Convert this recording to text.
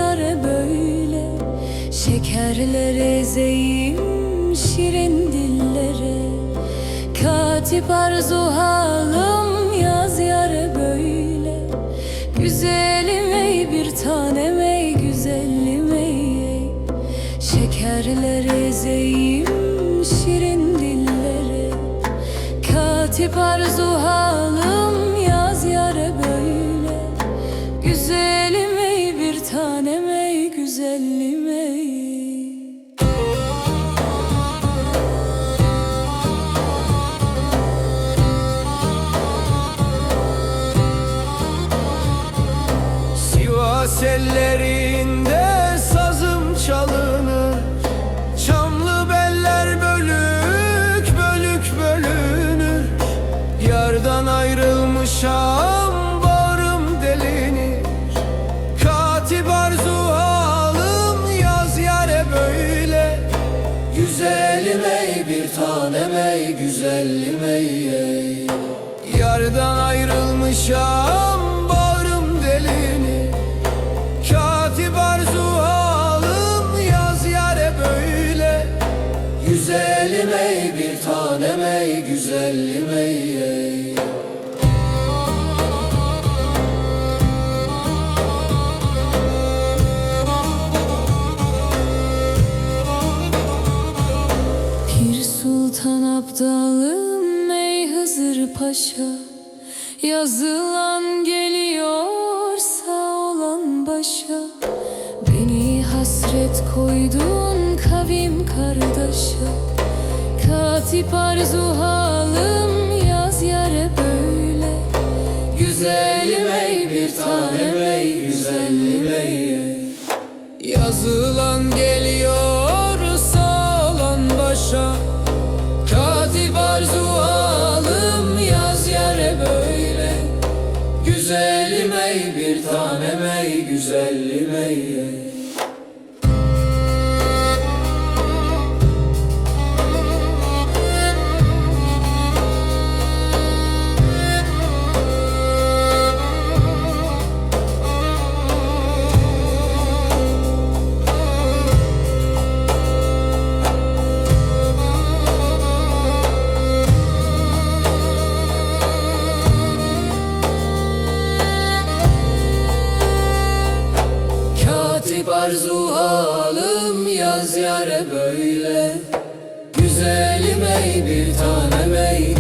yare böyle. Şekerler ezeyim şirin dillere. Katip arzu halım yaz yare böyle. Güzelim ey bir tanem ey güzelim ey. Şekerler ezeyim şirin dillere. Katip arzu halım yaz yare böyle. Güzelim ey bir tanem ey güzelim ey. Sivas ellerinde sazım çalınır. Çamlı beller bölük bölük bölünür. Yardan ayrılmışam bağrım delinir. Katip arzu halım yaz yare böyle. Güzelim ey bir tanem ey güzelim ey. Yardan ayrılmışam bağrım delinir. Katip arzu halım yaz yare böyle. Güzelim ey bir tanem ey güzelim ey. Pir Sultan Abdalım ey Hızır Paşa. Yazılan geliyor sağ olan başa. Beni hasret koydun kavim kardeşa. Katip arzu halım yaz yare böyle. Güzelim ey bir tanem ey güzelim ey. Yazılan geliyor sağ olan başa. Katip arzu halım yaz yare böyle. Güzelim ey bir tanem ey güzelim ey. Katip arzu halım yaz yare böyle. Güzelim ey bir tanem ey